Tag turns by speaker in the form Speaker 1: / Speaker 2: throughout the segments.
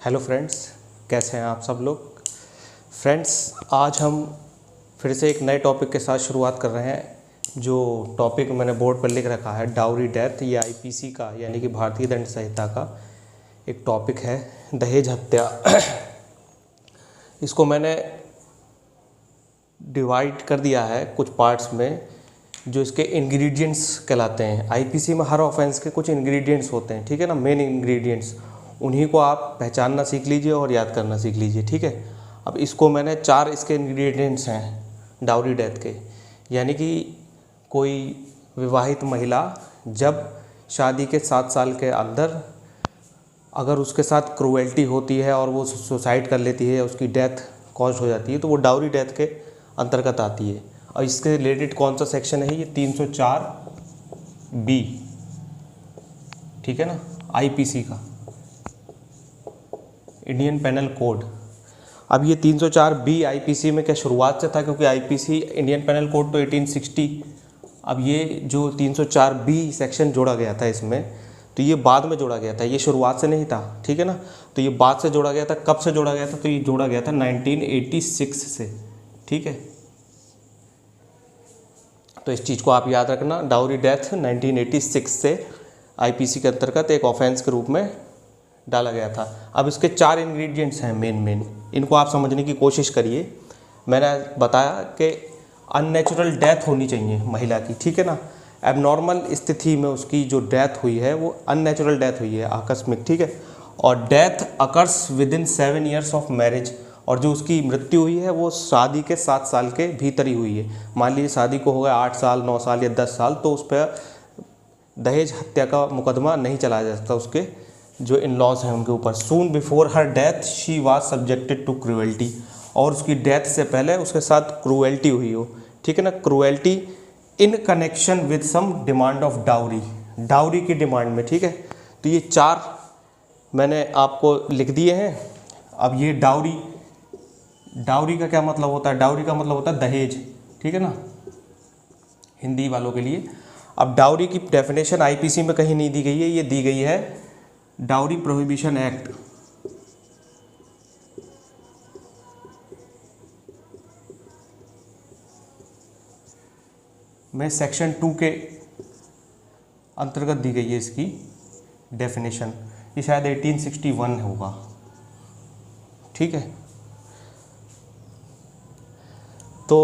Speaker 1: Hello friends, कैसे हैं आप सब लोग। फ्रेंड्स, आज हम फिर से एक नए टॉपिक के साथ शुरुआत कर रहे हैं। जो टॉपिक मैंने बोर्ड पर लिख रखा है डाउरी डेथ, ये आईपीसी का यानी कि भारतीय दंड संहिता का एक टॉपिक है, दहेज हत्या। इसको मैंने डिवाइड कर दिया है कुछ पार्ट्स में, जो इसके इंग्रेडिएंट्स कहलाते हैं। आईपीसी में हर ऑफेंस के कुछ इंग्रेडिएंट्स होते हैं, ठीक है ना, मेन इंग्रेडिएंट्स। उन्हीं को आप पहचानना सीख लीजिए और याद करना सीख लीजिए, ठीक है। अब इसको मैंने 4 इसके इंग्रेडिएंट्स हैं डाउरी डेथ के, यानी कि कोई विवाहित महिला जब शादी के 7 साल के अंदर अगर उसके साथ क्रूएल्टी होती है और वो सुसाइड कर लेती है, उसकी डेथ कॉज हो जाती है, तो वो डाउरी डेथ के अंतर्गत आती है। और इसके रिलेटेड कौन सा सेक्शन है, ये 304B, ठीक है ना, आईपीसी का, इंडियन पेनल कोड। अब ये 304B आईपीसी में क्या शुरुआत से था, क्योंकि आईपीसी इंडियन पेनल कोड तो 1860, अब ये जो 304B सेक्शन जोड़ा गया था इसमें, तो ये बाद में जोड़ा गया था, ये शुरुआत से नहीं था, ठीक है ना। तो ये बाद से जोड़ा गया था। कब से जोड़ा गया था, तो ये जोड़ा गया था 1986 से, ठीक है। तो इस चीज़ को आप याद रखना, डाउरी डेथ 1986 से आईपीसी के अंतर्गत एक ऑफेंस के रूप में डाला गया था। अब इसके 4 इंग्रेडिएंट्स हैं मेन, इनको आप समझने की कोशिश करिए। मैंने बताया कि अननेचुरल डेथ होनी चाहिए महिला की, ठीक है ना। एबनॉर्मल स्थिति में उसकी जो डेथ हुई है वो अननेचुरल डेथ हुई है, आकस्मिक, ठीक है। और death occurs with in 7 years of marriage, और जो उसकी मृत्यु हुई है वो शादी के 7 साल के भीतर ही हुई है। मान लीजिए शादी को हो गया 8 साल, 9 साल या 10 साल, तो उस पर दहेज हत्या का मुकदमा नहीं चलाया जा सकता उसके जो इन लॉज हैं उनके ऊपर। Soon before her death she was subjected to cruelty, और उसकी डेथ से पहले उसके साथ क्रूएल्टी हुई हो, ठीक है ना। Cruelty in connection with some demand of dowry, dowry की डिमांड में, ठीक है। तो ये 4 मैंने आपको लिख दिए हैं। अब ये डाउरी का क्या मतलब होता है, डाउरी का मतलब होता है दहेज, ठीक है ना, हिंदी वालों के लिए। अब डाउरी की डेफिनेशन आईपीसी में कहीं नहीं दी गई है, ये दी गई है डाउरी प्रोहिबिशन एक्ट में सेक्शन 2 के अंतर्गत दी गई है इसकी डेफिनेशन। ये शायद 1861 होगा, ठीक है। तो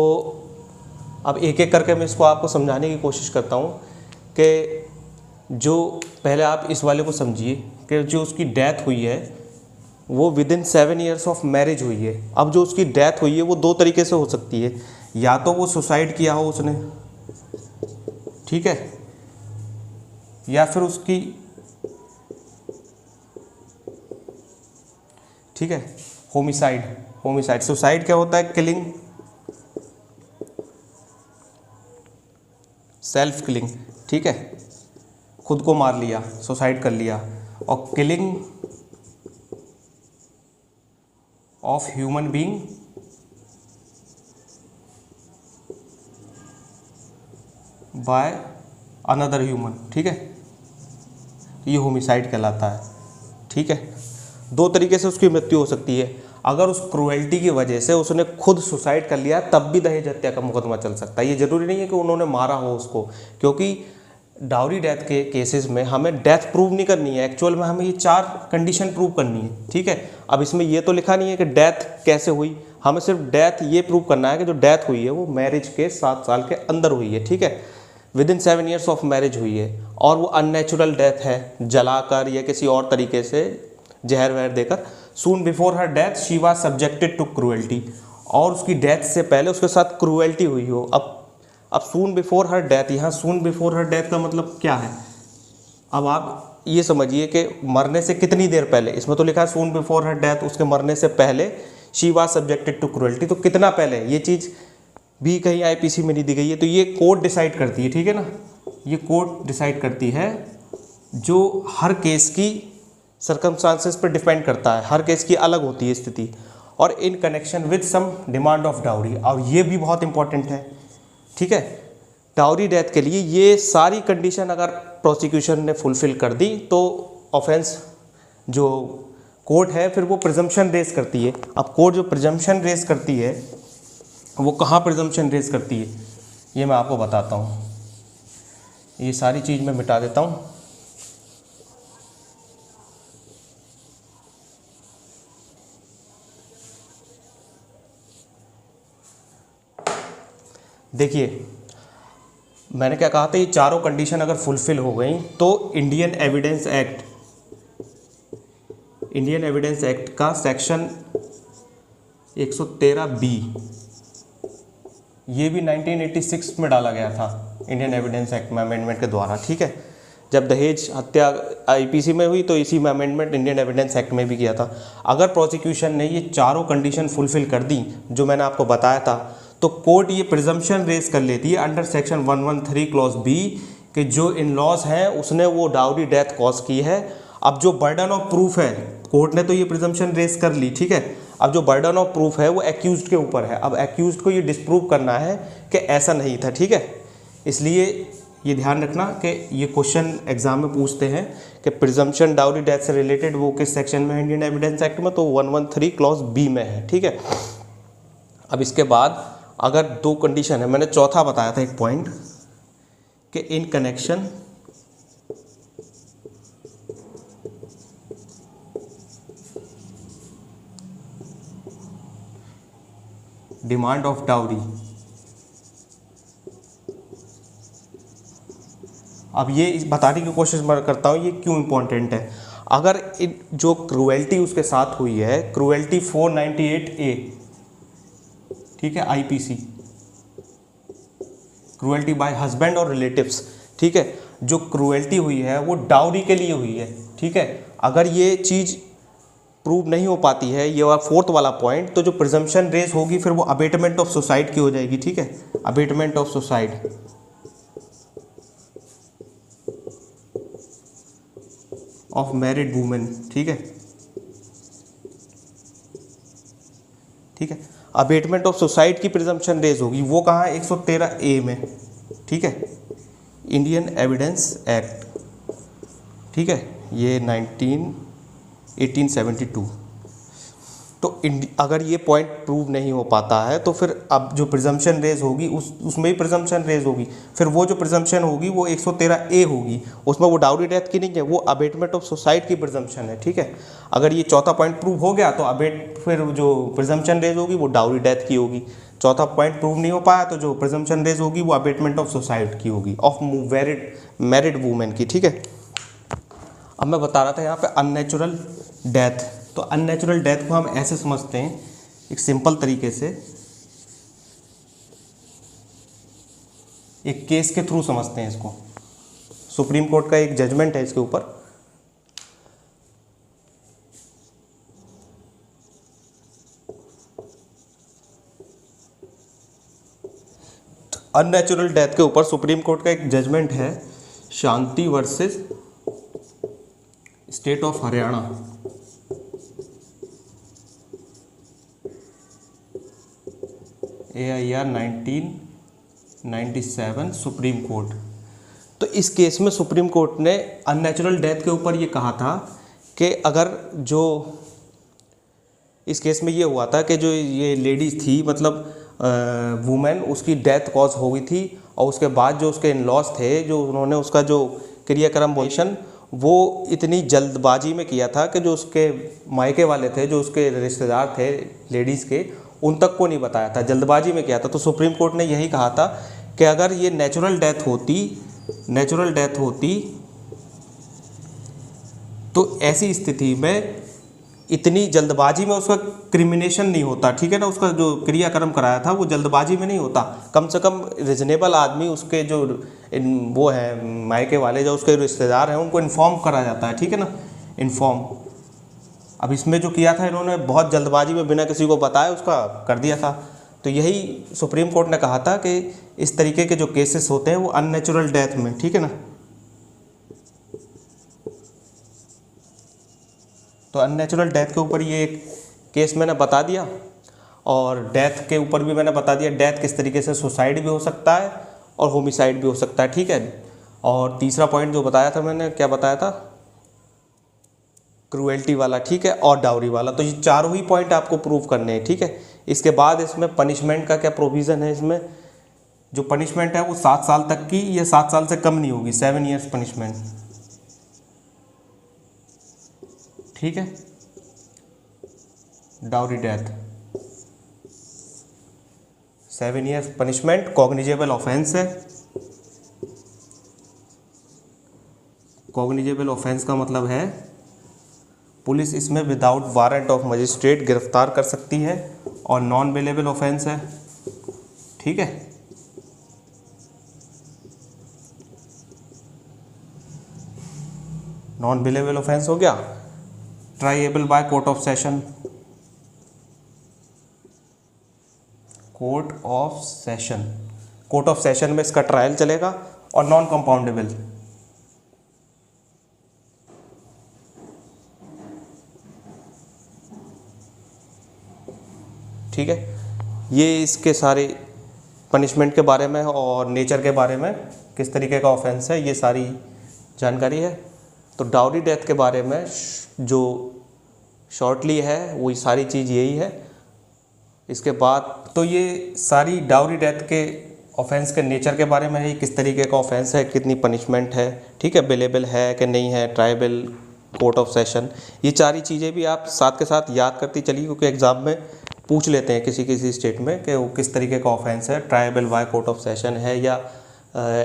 Speaker 1: अब एक एक करके मैं इसको आपको समझाने की कोशिश करता हूँ कि जो पहले आप इस वाले को समझिए कि जो उसकी डेथ हुई है वो with in 7 years of marriage हुई है। अब जो उसकी डेथ हुई है वो 2 तरीके से हो सकती है, या तो वो सुसाइड किया हो उसने, ठीक है, या फिर उसकी, ठीक है, होमिसाइड। सुसाइड क्या होता है, किलिंग, सेल्फ किलिंग, ठीक है, खुद को मार लिया, सुसाइड कर लिया। और killing of human being by another human, ठीक है, ये होमिसाइड कहलाता है, ठीक है। 2 तरीके से उसकी मृत्यु हो सकती है। अगर उस क्रूएल्टी की वजह से उसने खुद सुसाइड कर लिया तब भी दहेज हत्या का मुकदमा चल सकता है। ये जरूरी नहीं है कि उन्होंने मारा हो उसको, क्योंकि डाउरी डेथ के केसेस में हमें डेथ प्रूव नहीं करनी है, एक्चुअल में हमें ये 4 कंडीशन प्रूव करनी है, ठीक है। अब इसमें ये तो लिखा नहीं है कि डेथ कैसे हुई, हमें सिर्फ डेथ ये प्रूव करना है कि जो डेथ हुई है वो मैरिज के 7 साल के अंदर हुई है, ठीक है, with in 7 years of marriage हुई है, और वो अननेचुरल डेथ है, जलाकर या किसी और तरीके से जहर वहर देकर। Soon before her death she was subjected to cruelty, और उसकी डेथ से पहले उसके साथ क्रूएल्टी हुई हो। अब सून बिफोर हर डेथ, यहाँ सून बिफोर हर डेथ का मतलब क्या है, अब आप ये समझिए कि मरने से कितनी देर पहले, इसमें तो लिखा है सून बिफोर हर डेथ, उसके मरने से पहले she was subjected to cruelty, तो कितना पहले, ये चीज़ भी कहीं आईपीसी में नहीं दी गई है। तो ये कोर्ट डिसाइड करती है, ठीक है ना, ये कोर्ट डिसाइड करती है, जो हर केस की सर्कमस्टांसेस पर डिपेंड करता है, हर केस की अलग होती है स्थिति। और in connection with some demand of dowry, और ये भी बहुत इंपॉर्टेंट है, ठीक है। डाउरी डेथ के लिए ये सारी कंडीशन अगर प्रोसिक्यूशन ने फुलफिल कर दी तो ऑफेंस जो कोर्ट है, फिर वो प्रिजम्पशन रेस करती है। अब कोर्ट जो प्रिजम्पशन रेस करती है वो कहाँ प्रिजम्पशन रेस करती है ये मैं आपको बताता हूँ। ये सारी चीज़ मैं मिटा देता हूँ। देखिए मैंने क्या कहा था, ये चारों कंडीशन अगर फुलफिल हो गई तो इंडियन एविडेंस एक्ट का सेक्शन 113B ये भी 1986 में डाला गया था इंडियन एविडेंस एक्ट में अमेंडमेंट के द्वारा, ठीक है। जब दहेज हत्या आईपीसी में हुई तो इसी में अमेंडमेंट इंडियन एविडेंस एक्ट में भी किया था। अगर प्रोसिक्यूशन ने ये चारों कंडीशन फुलफिल कर दी जो मैंने आपको बताया था, तो कोर्ट ये प्रिजम्पशन रेस कर लेती है अंडर सेक्शन 113 क्लॉज बी कि जो इन लॉज हैं उसने वो डाउरी डेथ कॉज की है। अब जो बर्डन ऑफ प्रूफ है, कोर्ट ने तो ये प्रिजम्पशन रेस कर ली, ठीक है। अब जो बर्डन ऑफ प्रूफ है वो एक्यूज्ड के ऊपर है। अब एक्यूज्ड को ये डिस्प्रूव करना है कि ऐसा नहीं था, ठीक है। इसलिए ये ध्यान रखना कि ये क्वेश्चन एग्जाम में पूछते हैं कि प्रिजम्पशन डाउरी डेथ से रिलेटेड वो किस सेक्शन में है इंडियन एविडेंस एक्ट में, तो 113 क्लॉज बी में है, ठीक है। अब इसके बाद अगर दो कंडीशन है, मैंने चौथा बताया था एक पॉइंट कि in connection demand of dowry. अब ये बताने की कोशिश मैं करता हूँ ये क्यों इम्पोर्टेंट है। अगर जो क्रूएल्टी उसके साथ हुई है, क्रूएल्टी 498A, ठीक है, आईपीसी, क्रूएल्टी बाय हस्बैंड और रिलेटिव्स, ठीक है। जो क्रूएल्टी हुई है वो डाउरी के लिए हुई है, ठीक है। अगर ये चीज़ प्रूव नहीं हो पाती है, ये वाला फोर्थ वाला पॉइंट, तो जो प्रिजम्पशन रेस होगी फिर वो अबेटमेंट ऑफ सुसाइड की हो जाएगी, ठीक है, abetment of suicide. Of married women, ठीक है, ठीक है। अबेटमेंट ऑफ सुसाइड की प्रिजम्पशन रेज होगी, वो कहाँ है 113A में, ठीक है, इंडियन एविडेंस एक्ट, ठीक है, ये 1872। तो अगर ये पॉइंट प्रूव नहीं हो पाता है तो फिर अब जो प्रिजम्पशन रेज होगी उसमें ही प्रिजम्पशन रेज होगी, फिर वो जो प्रिजम्पशन होगी वो 113A होगी, उसमें वो डाउरी डेथ की नहीं है, वो अबेटमेंट ऑफ सुसाइड की प्रिजम्पशन है, ठीक है। अगर ये चौथा पॉइंट प्रूव हो गया तो फिर जो प्रिजम्पशन रेज होगी वो डाउरी डेथ की होगी। चौथा पॉइंट प्रूव नहीं हो पाया तो जो प्रिजम्पशन रेज होगी वो अबेटमेंट ऑफ सुसाइड की होगी, ऑफ मैरिड वुमेन की, ठीक है। अब मैं बता रहा था यहाँ पे अननेचुरल डेथ। तो अननेचुरल डेथ को हम ऐसे समझते हैं एक सिंपल तरीके से, एक केस के थ्रू समझते हैं इसको। सुप्रीम कोर्ट का एक जजमेंट है इसके ऊपर। अननेचुरल डेथ के ऊपर सुप्रीम कोर्ट का एक जजमेंट है, Shanti versus state of Haryana, AIR 1997 supreme court. तो इस केस में सुप्रीम कोर्ट ने अननेचुरल डेथ के ऊपर ये कहा था कि अगर जो इस केस में ये हुआ था कि जो ये लेडीज़ थी, मतलब वुमेन, उसकी डेथ कॉज हो गई थी और उसके बाद जो उसके इन-लॉज थे, जो उन्होंने उसका जो क्रियाक्रम मोशन वो इतनी जल्दबाजी में किया था कि जो उसके मायके वाले थे, जो उसके रिश्तेदार थे लेडीज़ के, उन तक को नहीं बताया था, जल्दबाजी में किया था। तो सुप्रीम कोर्ट ने यही कहा था कि अगर ये नेचुरल डेथ होती तो ऐसी स्थिति में इतनी जल्दबाजी में उसका क्रिमिनेशन नहीं होता, ठीक है ना, उसका जो क्रियाक्रम कराया था वो जल्दबाजी में नहीं होता। कम से कम रिजनेबल आदमी, उसके जो वो है मायके वाले, जो उसके रिश्तेदार हैं, उनको इन्फॉर्म करा जाता है, ठीक है ना, इन्फॉर्म। अब इसमें जो किया था इन्होंने बहुत जल्दबाजी में बिना किसी को बताए उसका कर दिया था। तो यही सुप्रीम कोर्ट ने कहा था कि इस तरीके के जो केसेस होते हैं वो अननेचुरल डेथ में, ठीक है ना। तो अननेचुरल डेथ के ऊपर ये एक केस मैंने बता दिया, और डेथ के ऊपर भी मैंने बता दिया डेथ किस तरीके से सुसाइड भी हो सकता है और होमिसाइड भी हो सकता है, ठीक है। और तीसरा पॉइंट जो बताया था मैंने, क्या बताया था, क्रूएल्टी वाला, ठीक है, और डाउरी वाला। तो ये चारों ही पॉइंट आपको प्रूव करने हैं, ठीक है। इसके बाद इसमें पनिशमेंट का क्या प्रोविज़न है, इसमें जो पनिशमेंट है वो 7 साल तक की, ये 7 साल से कम नहीं होगी, 7 ईयर्स पनिशमेंट, ठीक है। Dowry death 7 years punishment, cognizable offence है। कॉग्निजेबल ऑफेंस का मतलब है पुलिस इसमें विदाउट वारंट ऑफ मजिस्ट्रेट गिरफ्तार कर सकती है, और नॉन बेलेबल ऑफेंस है, ठीक है। नॉन बेलेबल ऑफेंस हो गया। Triable by court of session, court of session, court of session में इसका ट्रायल चलेगा। और नॉन कंपाउंडेबल, ठीक है। ये इसके सारे पनिशमेंट के बारे में और नेचर के बारे में, किस तरीके का ऑफेंस है, ये सारी जानकारी है। तो डाउरी डेथ के बारे में जो शॉर्टली है वही सारी चीज़ यही है। इसके बाद तो ये सारी डाउरी डेथ के ऑफेंस के नेचर के बारे में है, किस तरीके का ऑफेंस है, कितनी पनिशमेंट है, ठीक है, बेलेबल है कि नहीं है, ट्राइबल, कोर्ट ऑफ सेशन, ये सारी चीज़ें भी आप साथ के साथ याद करती चलिए, क्योंकि एग्ज़ाम में पूछ लेते हैं किसी किसी स्टेट में कि वो किस तरीके का ऑफेंस है, tribal bye court of session है या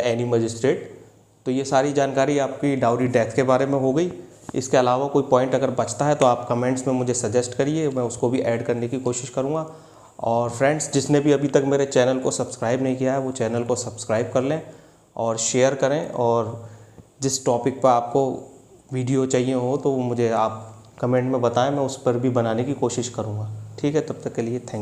Speaker 1: एनी मजिस्ट्रेट। तो ये सारी जानकारी आपकी डाउरी डेथ के बारे में हो गई। इसके अलावा कोई पॉइंट अगर बचता है तो आप कमेंट्स में मुझे सजेस्ट करिए, मैं उसको भी ऐड करने की कोशिश करूँगा। और फ्रेंड्स, जिसने भी अभी तक मेरे चैनल को सब्सक्राइब नहीं किया है वो चैनल को सब्सक्राइब कर लें और शेयर करें, और जिस टॉपिक पर आपको वीडियो चाहिए हो तो मुझे आप कमेंट में बताएं, मैं उस पर भी बनाने की कोशिश करूँगा, ठीक है। तब तक के लिए थैंक यू।